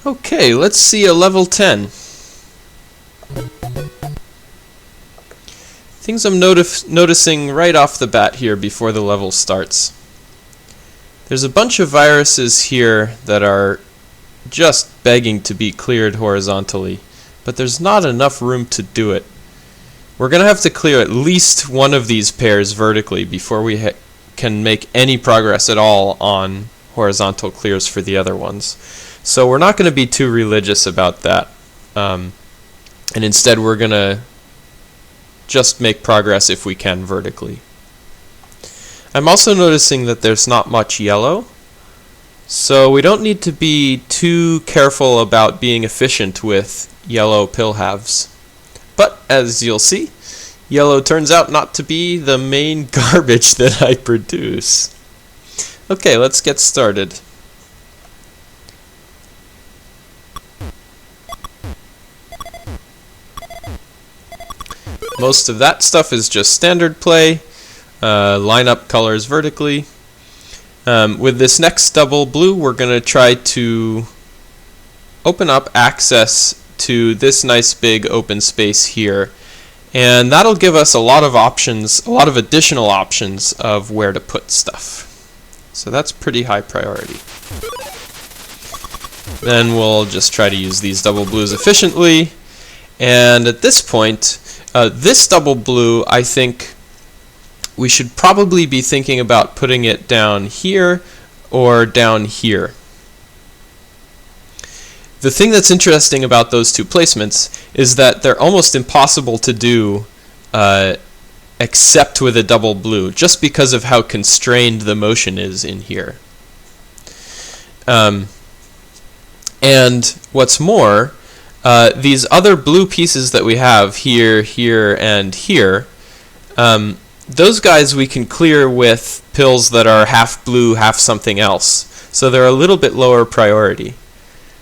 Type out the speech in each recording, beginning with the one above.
Okay, let's see a level 10. Things I'm noticing right off the bat here before the level starts. There's a bunch of viruses here that are just begging to be cleared horizontally, but there's not enough room to do it. We're going to have to clear at least one of these pairs vertically before we can make any progress at all on horizontal clears for the other ones. So we're not going to be too religious about that, and instead we're going to just make progress if we can vertically. I'm also noticing that there's not much yellow, so we don't need to be too careful about being efficient with yellow pill halves. But as you'll see, yellow turns out not to be the main garbage that I produce. Okay, let's get started. Most of that stuff is just standard play, line up colors vertically. With this next double blue, we're going to try to open up access to this nice big open space here. And that'll give us a lot of options, a lot of additional options of where to put stuff. So that's pretty high priority. Then we'll just try to use these double blues efficiently. And at this point, this double blue, I think we should probably be thinking about putting it down here or down here. The thing that's interesting about those two placements is that they're almost impossible to do except with a double blue, just because of how constrained the motion is in here. And what's more, these other blue pieces that we have here, here, and here, those guys we can clear with pills that are half blue, half something else. So they're a little bit lower priority.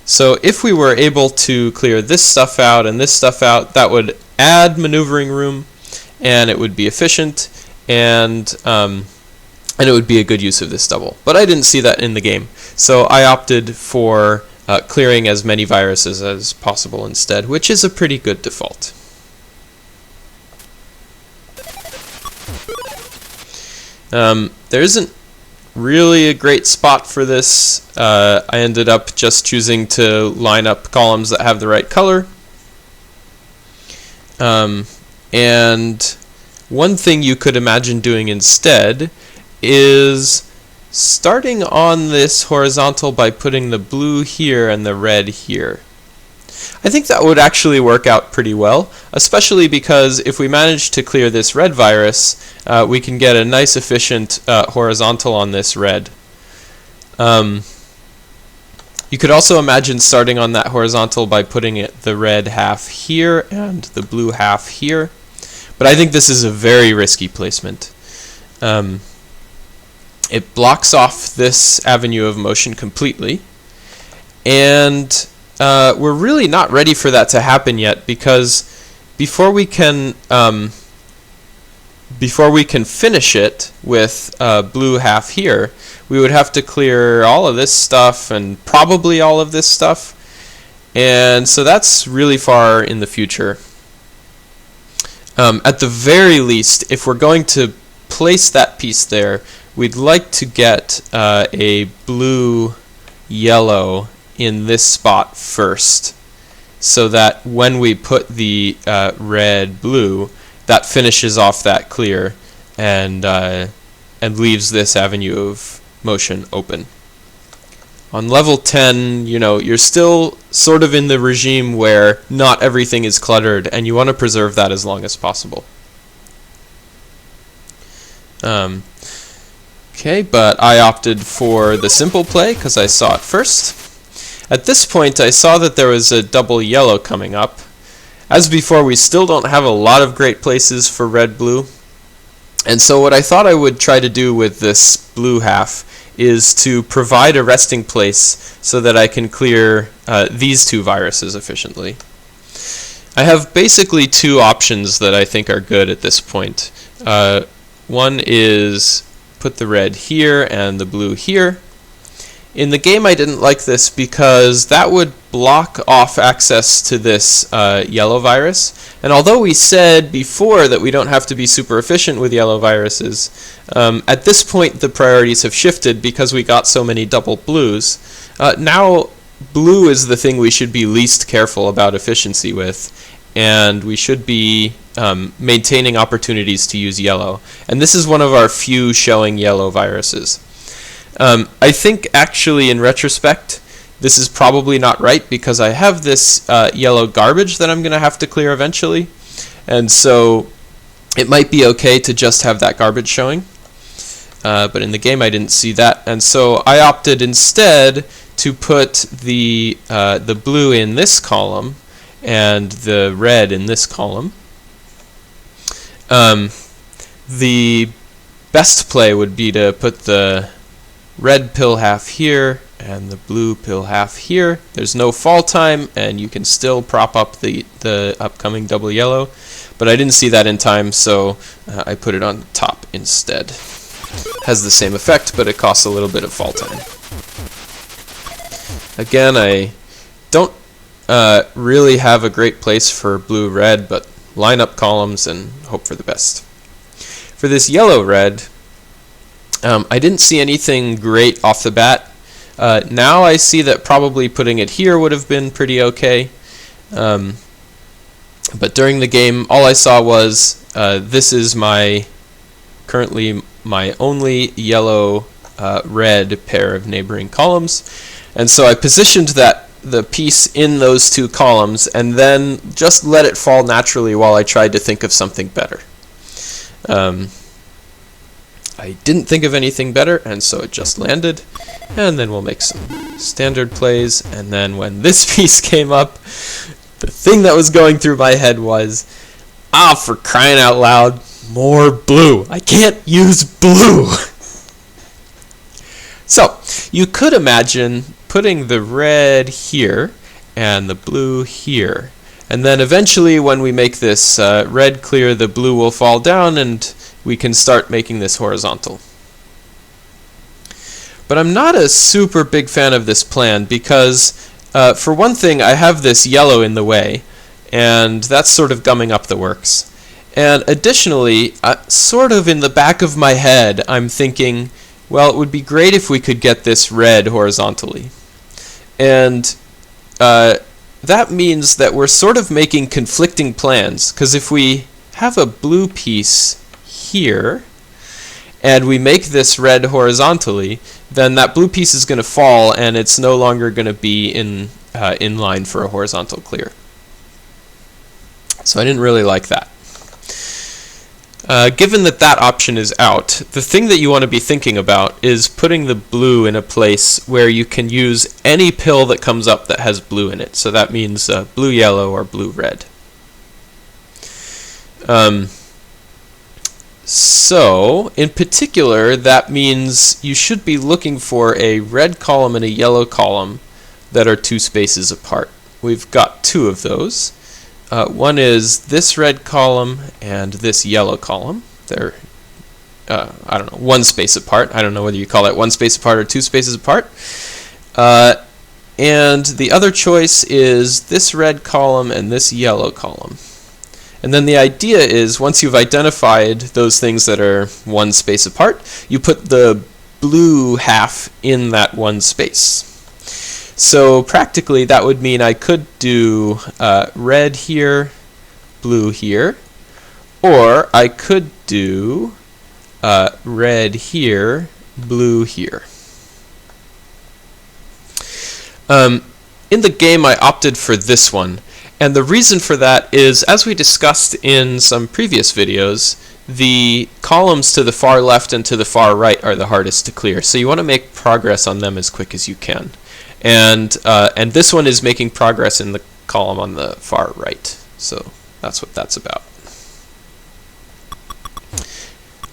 So if we were able to clear this stuff out and this stuff out, that would add maneuvering room, and it would be efficient, and it would be a good use of this double. But I didn't see that in the game, so I opted for clearing as many viruses as possible instead, which is a pretty good default. There isn't really a great spot for this. I ended up just choosing to line up columns that have the right color. And one thing you could imagine doing instead is starting on this horizontal by putting the blue here and the red here. I think that would actually work out pretty well, especially because if we manage to clear this red virus, we can get a nice efficient horizontal on this red. You could also imagine starting on that horizontal by putting the red half here and the blue half here, but I think this is a very risky placement. It blocks off this avenue of motion completely, and we're really not ready for that to happen yet, because before we can finish it with blue half here, we would have to clear all of this stuff and probably all of this stuff, and so that's really far in the future. At the very least, if we're going to place that piece there, we'd like to get a blue-yellow in this spot first, so that when we put the red-blue, that finishes off that clear and leaves this avenue of motion open. On level 10, you're still sort of in the regime where not everything is cluttered, and you want to preserve that as long as possible. Okay, but I opted for the simple play because I saw it first. At this point, I saw that there was a double yellow coming up. As before, we still don't have a lot of great places for red-blue. And so what I thought I would try to do with this blue half is to provide a resting place so that I can clear these two viruses efficiently. I have basically two options that I think are good at this point. One is put the red here and the blue here. In the game I didn't like this because that would block off access to this yellow virus. And although we said before that we don't have to be super efficient with yellow viruses, at this point the priorities have shifted because we got so many double blues. Now blue is the thing we should be least careful about efficiency with, and we should be maintaining opportunities to use yellow. And this is one of our few showing yellow viruses. I think actually in retrospect this is probably not right because I have this yellow garbage that I'm going to have to clear eventually, and so it might be okay to just have that garbage showing, but in the game I didn't see that, and so I opted instead to put the blue in this column and the red in this column. The best play would be to put the red pill half here and the blue pill half here. There's no fall time and you can still prop up the upcoming double yellow, but I didn't see that in time, so I put it on top instead. Has the same effect, but it costs a little bit of fall time. Again, I don't really have a great place for blue-red, but line up columns and hope for the best. For this yellow-red, I didn't see anything great off the bat. Now I see that probably putting it here would have been pretty okay. But during the game, all I saw was this is currently my only yellow-red pair of neighboring columns. And so I positioned the piece in those two columns and then just let it fall naturally while I tried to think of something better. I didn't think of anything better, and so it just landed. And then we'll make some standard plays, and then when this piece came up, the thing that was going through my head was, for crying out loud, more blue. I can't use blue. So, you could imagine putting the red here and the blue here. And then eventually when we make this red clear, the blue will fall down and we can start making this horizontal. But I'm not a super big fan of this plan because, for one thing, I have this yellow in the way, and that's sort of gumming up the works. And additionally, sort of in the back of my head, I'm thinking, well, it would be great if we could get this red horizontally. And that means that we're sort of making conflicting plans, because if we have a blue piece here, and we make this red horizontally, then that blue piece is going to fall, and it's no longer going to be in line for a horizontal clear. So I didn't really like that. Given that that option is out, the thing that you want to be thinking about is putting the blue in a place where you can use any pill that comes up that has blue in it. So that means blue-yellow or blue-red. So, in particular, that means you should be looking for a red column and a yellow column that are 2 spaces apart. We've got 2 of those. One is this red column and this yellow column. They're, I don't know, 1 space apart. I don't know whether you call that 1 space apart or 2 spaces apart. And the other choice is this red column and this yellow column. And then the idea is, once you've identified those things that are 1 space apart, you put the blue half in that 1 space. So practically that would mean I could do red here, blue here, or I could do red here, blue here. In the game I opted for this one. And the reason for that is, as we discussed in some previous videos, the columns to the far left and to the far right are the hardest to clear. So you want to make progress on them as quick as you can. And this one is making progress in the column on the far right. So that's what that's about.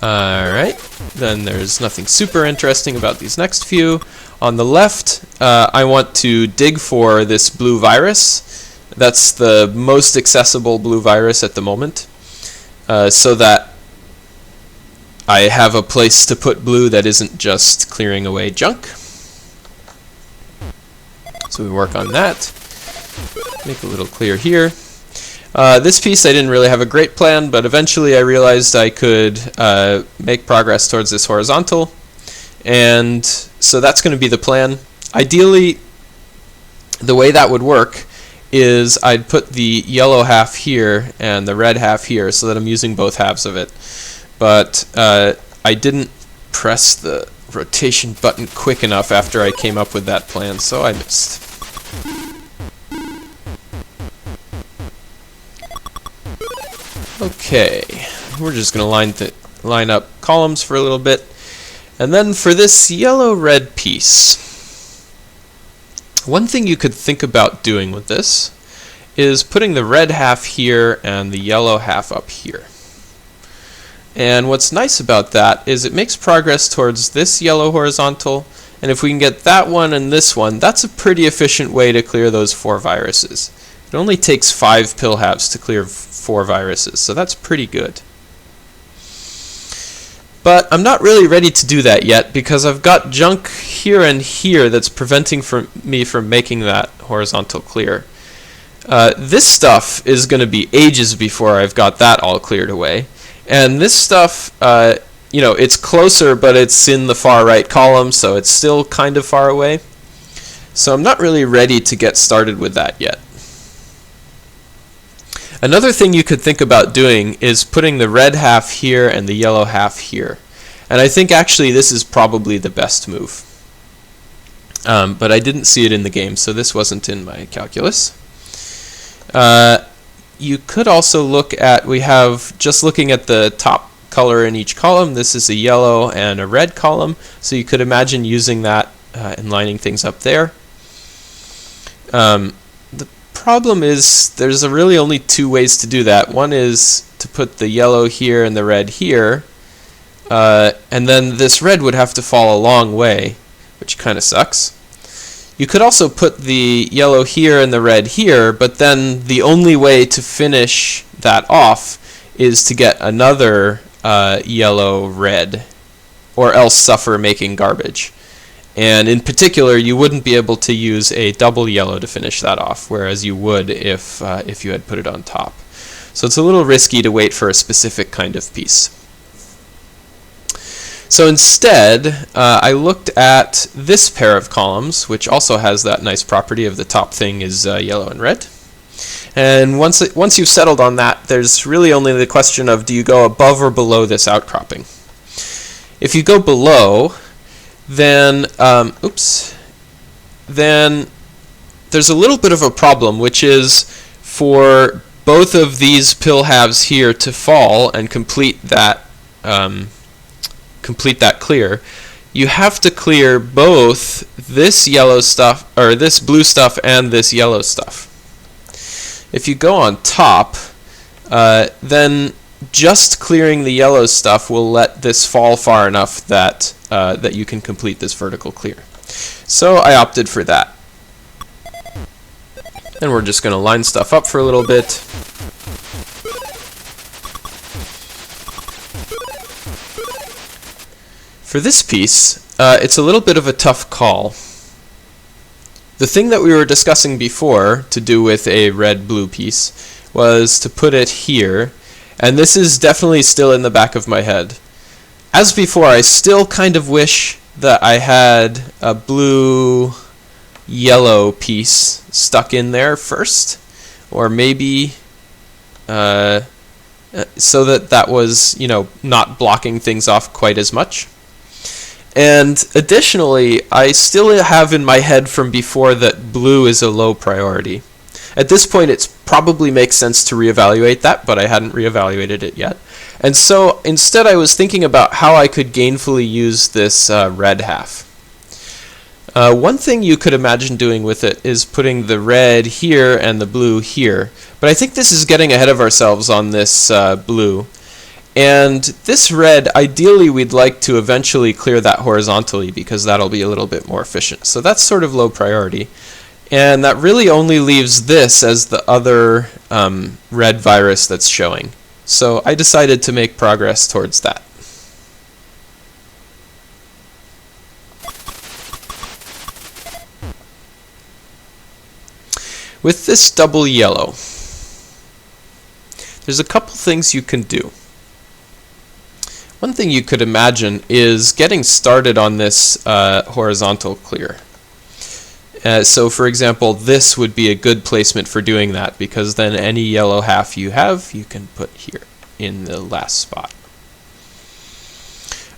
Alright, then there's nothing super interesting about these next few. On the left, I want to dig for this blue virus. That's the most accessible blue virus at the moment, so that I have a place to put blue that isn't just clearing away junk. So we work on that. Make a little clear here. This piece I didn't really have a great plan, but eventually I realized I could make progress towards this horizontal, and so that's going to be the plan. Ideally, the way that would work is I'd put the yellow half here and the red half here so that I'm using both halves of it, but I didn't press the rotation button quick enough after I came up with that plan, so I missed. Okay, we're just going to line up columns for a little bit. And then for this yellow-red piece, one thing you could think about doing with this is putting the red half here and the yellow half up here. And what's nice about that is it makes progress towards this yellow horizontal, and if we can get that one and this one, that's a pretty efficient way to clear those 4 viruses. It only takes 5 pill halves to clear 4 viruses, so that's pretty good. But I'm not really ready to do that yet because I've got junk here and here that's preventing me from making that horizontal clear. This stuff is going to be ages before I've got that all cleared away. And this stuff, you know, it's closer, but it's in the far right column, so it's still kind of far away. So I'm not really ready to get started with that yet. Another thing you could think about doing is putting the red half here and the yellow half here. And I think actually this is probably the best move. But I didn't see it in the game, so this wasn't in my calculus. You could also look at, we have, just looking at the top color in each column, this is a yellow and a red column, so you could imagine using that and lining things up there. The problem is there's really only 2 ways to do that. One is to put the yellow here and the red here, and then this red would have to fall a long way, which kind of sucks. You could also put the yellow here and the red here, but then the only way to finish that off is to get another yellow-red, or else suffer making garbage. And in particular, you wouldn't be able to use a double yellow to finish that off, whereas you would if you had put it on top. So it's a little risky to wait for a specific kind of piece. So instead, I looked at this pair of columns, which also has that nice property of the top thing is yellow and red. And once you've settled on that, there's really only the question of, do you go above or below this outcropping? If you go below, then then there's a little bit of a problem, which is for both of these pill halves here to fall and complete that clear, you have to clear both this yellow stuff, or this blue stuff, and this yellow stuff. If you go on top, then just clearing the yellow stuff will let this fall far enough that that you can complete this vertical clear. So I opted for that. And we're just going to line stuff up for a little bit. For this piece, it's a little bit of a tough call. The thing that we were discussing before to do with a red-blue piece was to put it here, and this is definitely still in the back of my head. As before, I still kind of wish that I had a blue-yellow piece stuck in there first, or maybe so that was, you know, not blocking things off quite as much. And additionally, I still have in my head from before that blue is a low priority. At this point, it probably makes sense to reevaluate that, but I hadn't reevaluated it yet. And so instead, I was thinking about how I could gainfully use this red half. One thing you could imagine doing with it is putting the red here and the blue here. But I think this is getting ahead of ourselves on this blue. And this red, ideally we'd like to eventually clear that horizontally because that'll be a little bit more efficient. So that's sort of low priority. And that really only leaves this as the other red virus that's showing. So I decided to make progress towards that. With this double yellow, there's a couple things you can do. One thing you could imagine is getting started on this horizontal clear. So for example, this would be a good placement for doing that, because then any yellow half you have, you can put here in the last spot.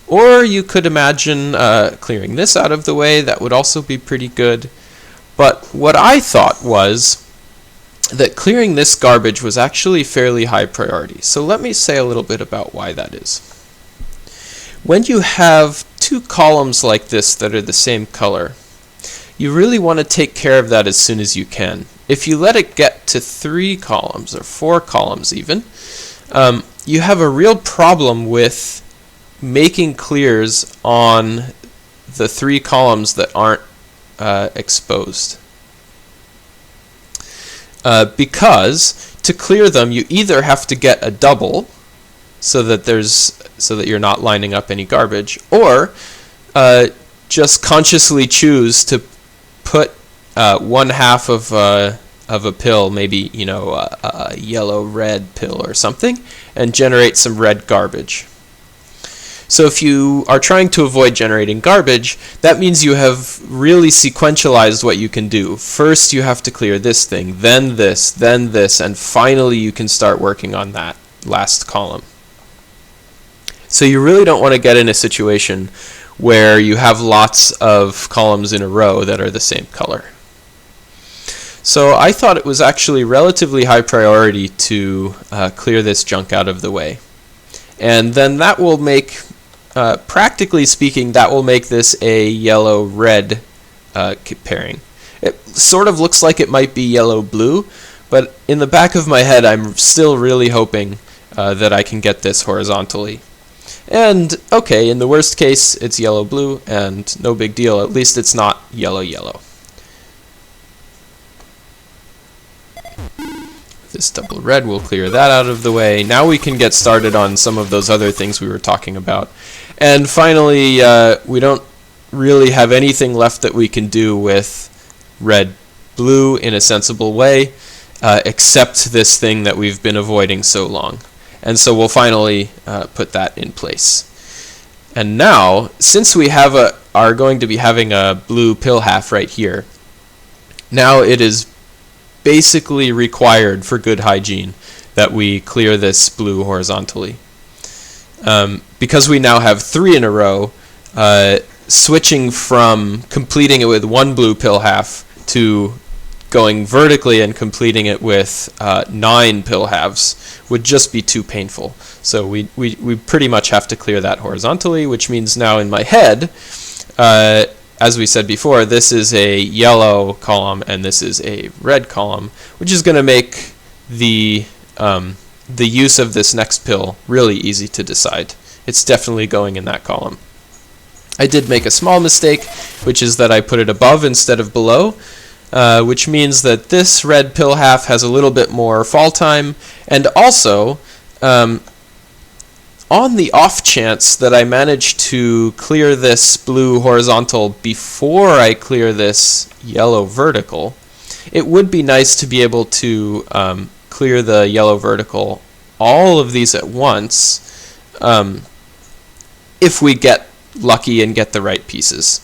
Or you could imagine clearing this out of the way. That would also be pretty good. But what I thought was that clearing this garbage was actually fairly high priority. So let me say a little bit about why that is. When you have two columns like this that are the same color, you really want to take care of that as soon as you can. If you let it get to 3 columns or 4 columns even, you have a real problem with making clears on the 3 columns that aren't exposed. Because to clear them, you either have to get a double so that you're not lining up any garbage, or just consciously choose to put one half of a pill, maybe a yellow-red pill or something, and generate some red garbage. So if you are trying to avoid generating garbage, that means you have really sequentialized what you can do. First you have to clear this thing, then this, and finally you can start working on that last column. So you really don't want to get in a situation where you have lots of columns in a row that are the same color. So I thought it was actually relatively high priority to clear this junk out of the way. And then that will make, practically speaking, that will make this a yellow-red pairing. It sort of looks like it might be yellow-blue, but in the back of my head I'm still really hoping that I can get this horizontally. And okay, in the worst case it's yellow-blue, and no big deal, at least it's not yellow-yellow. This double red will clear that out of the way. Now we can get started on some of those other things we were talking about. And finally, we don't really have anything left that we can do with red-blue in a sensible way, except this thing that we've been avoiding so long. And so we'll finally put that in place. And now, since we are going to be having a blue pill half right here, now it is basically required for good hygiene that we clear this blue horizontally. Because we now have 3 in a row, switching from completing it with 1 blue pill half to going vertically and completing it with 9 pill halves would just be too painful. So we pretty much have to clear that horizontally, which means now in my head, as we said before, this is a yellow column and this is a red column, which is going to make the use of this next pill really easy to decide. It's definitely going in that column. I did make a small mistake, which is that I put it above instead of below, which means that this red pill half has a little bit more fall time, and also on the off chance that I manage to clear this blue horizontal before I clear this yellow vertical, it would be nice to be able to clear the yellow vertical, all of these at once, if we get lucky and get the right pieces.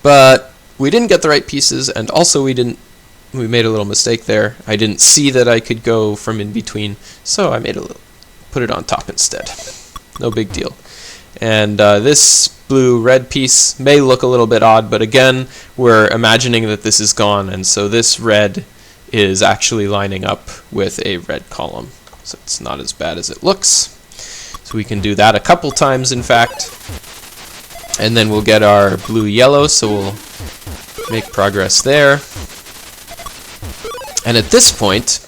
But we didn't get the right pieces, and also we made a little mistake there. I didn't see that I could go from in between, so I put it on top instead. No big deal. And this blue-red piece may look a little bit odd, but again, we're imagining that this is gone, and so this red is actually lining up with a red column. So it's not as bad as it looks. So we can do that a couple times, in fact. And then we'll get our blue-yellow, so we'll make progress there. And at this point,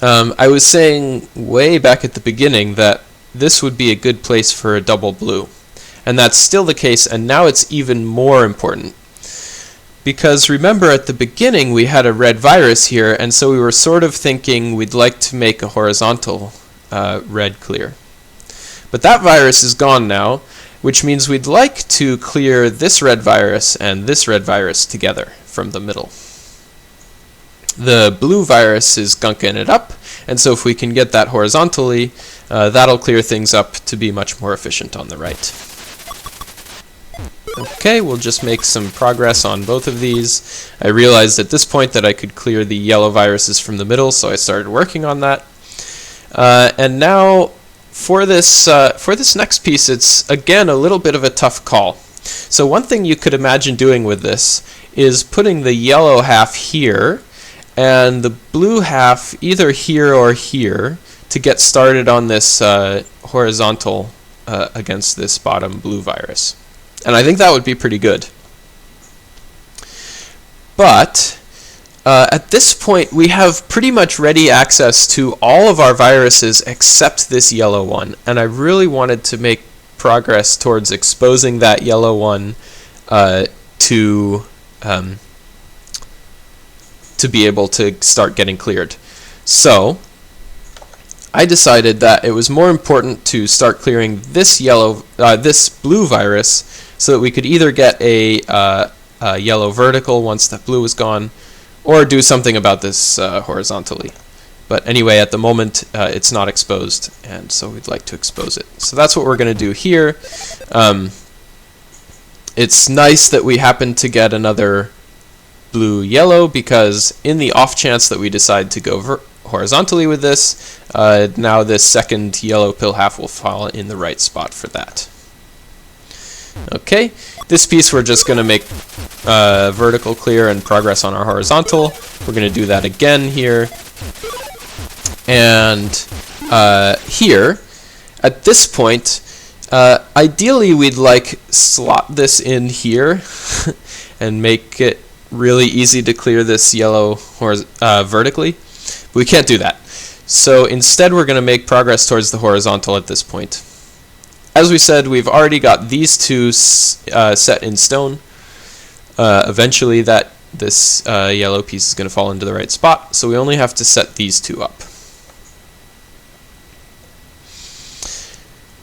I was saying way back at the beginning that this would be a good place for a double blue. And that's still the case, and now it's even more important. Because remember, at the beginning we had a red virus here, and so we were sort of thinking we'd like to make a horizontal red clear. But that virus is gone now, which means we'd like to clear this red virus and this red virus together from the middle. The blue virus is gunking it up, and so if we can get that horizontally, that'll clear things up to be much more efficient on the right. Okay, we'll just make some progress on both of these. I realized at this point that I could clear the yellow viruses from the middle, so I started working on that. And now for this next piece, it's again a little bit of a tough call. So one thing you could imagine doing with this is putting the yellow half here and the blue half either here or here to get started on this horizontal against this bottom blue virus. And I think that would be pretty good. But at this point, we have pretty much ready access to all of our viruses except this yellow one. And I really wanted to make progress towards exposing that yellow one to be able to start getting cleared. So I decided that it was more important to start clearing this this blue virus so that we could either get a yellow vertical once that blue was gone, or do something about this horizontally. But anyway, at the moment, it's not exposed, and so we'd like to expose it. So that's what we're going to do here. It's nice that we happen to get another blue-yellow, because in the off chance that we decide to go horizontally with this, now this second yellow pill half will fall in the right spot for that. Okay, this piece we're just going to make vertical clear and progress on our horizontal. We're going to do that again here. And here, at this point, ideally we'd like slot this in here and make it really easy to clear this yellow vertically. But we can't do that. So instead we're going to make progress towards the horizontal at this point. As we said, we've already got these two set in stone. Eventually this yellow piece is going to fall into the right spot, so we only have to set these two up.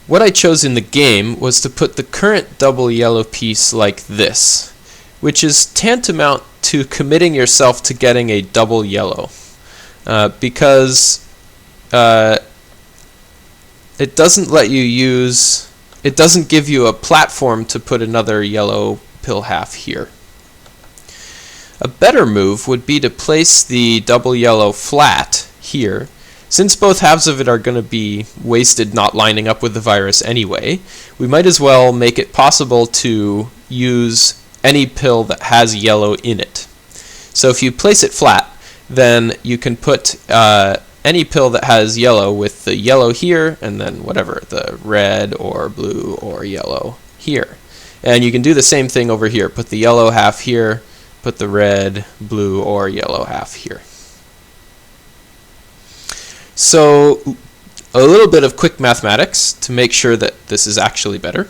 What I chose in the game was to put the current double yellow piece like this, which is tantamount to committing yourself to getting a double yellow, because it doesn't let you use, it doesn't give you a platform to put another yellow pill half here. A better move would be to place the double yellow flat here. Since both halves of it are going to be wasted not lining up with the virus anyway, we might as well make it possible to use any pill that has yellow in it. So if you place it flat, then you can put any pill that has yellow with the yellow here, and then whatever, the red or blue or yellow here. And you can do the same thing over here. Put the yellow half here, put the red, blue, or yellow half here. So a little bit of quick mathematics to make sure that this is actually better.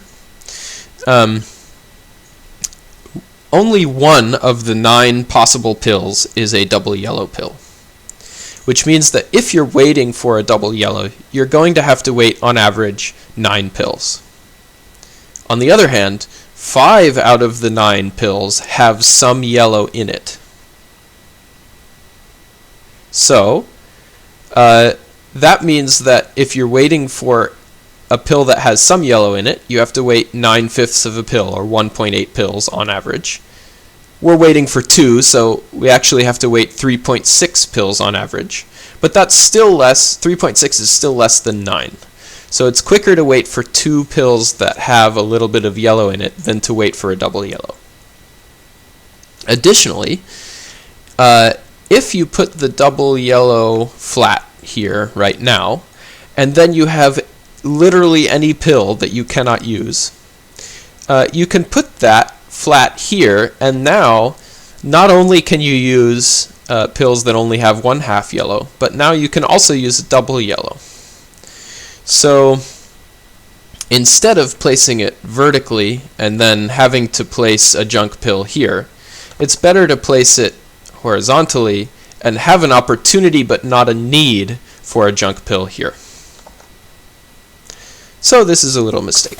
Only one of the 9 possible pills is a double yellow pill, which means that if you're waiting for a double yellow, you're going to have to wait on average 9 pills. On the other hand, 5 out of the 9 pills have some yellow in it. So that means that if you're waiting for a pill that has some yellow in it, you have to wait 9/5 of a pill, or 1.8 pills on average. We're waiting for 2, so we actually have to wait 3.6 pills on average. But that's still less, 3.6 is still less than 9. So it's quicker to wait for 2 pills that have a little bit of yellow in it than to wait for a double yellow. Additionally, if you put the double yellow flat here right now, and then you have literally any pill that you cannot use, you can put that flat here, and now not only can you use pills that only have 1/2 yellow, but now you can also use double yellow. So instead of placing it vertically and then having to place a junk pill here, it's better to place it horizontally and have an opportunity but not a need for a junk pill here. So this is a little mistake.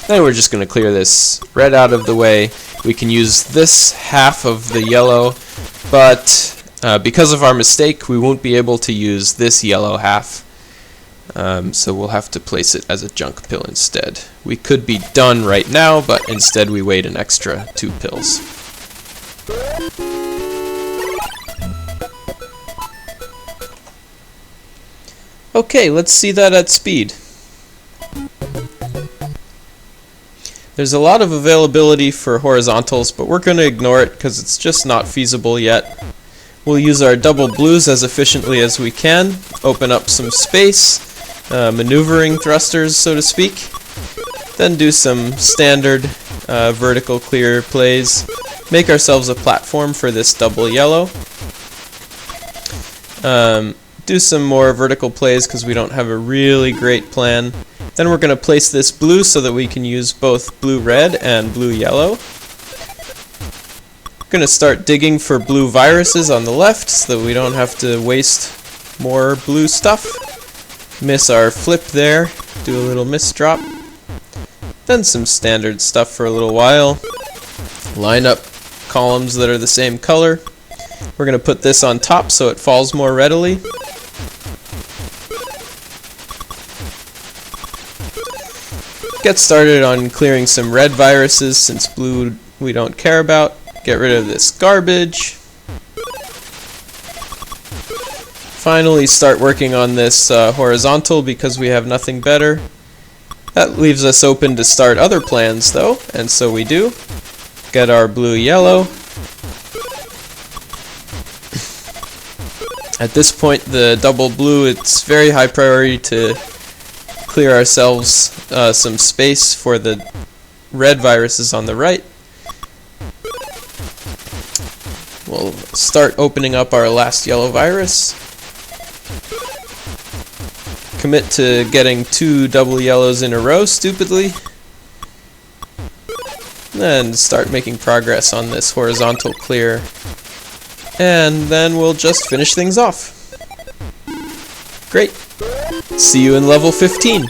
Then we're just going to clear this red out of the way. We can use this half of the yellow, but because of our mistake, we won't be able to use this yellow half. So we'll have to place it as a junk pill instead. We could be done right now, but instead we wait an extra 2 pills. Okay, let's see that at speed. There's a lot of availability for horizontals, but we're going to ignore it because it's just not feasible yet. We'll use our double blues as efficiently as we can, open up some space, maneuvering thrusters, so to speak, then do some standard vertical clear plays, make ourselves a platform for this double yellow, do some more vertical plays because we don't have a really great plan. Then we're going to place this blue so that we can use both blue-red and blue-yellow. Going to start digging for blue viruses on the left so that we don't have to waste more blue stuff. Miss our flip there, do a little miss drop. Then some standard stuff for a little while. Line up columns that are the same color. We're going to put this on top so it falls more readily. Get started on clearing some red viruses since blue we don't care about. Get rid of this garbage. Finally start working on this horizontal because we have nothing better. That leaves us open to start other plans though, and so we do. Get our blue-yellow. At this point the double blue, it's very high priority to clear ourselves some space for the red viruses on the right. We'll start opening up our last yellow virus. Commit to getting 2 double yellows in a row, stupidly. Then start making progress on this horizontal clear. And then we'll just finish things off. Great. See you in level 15.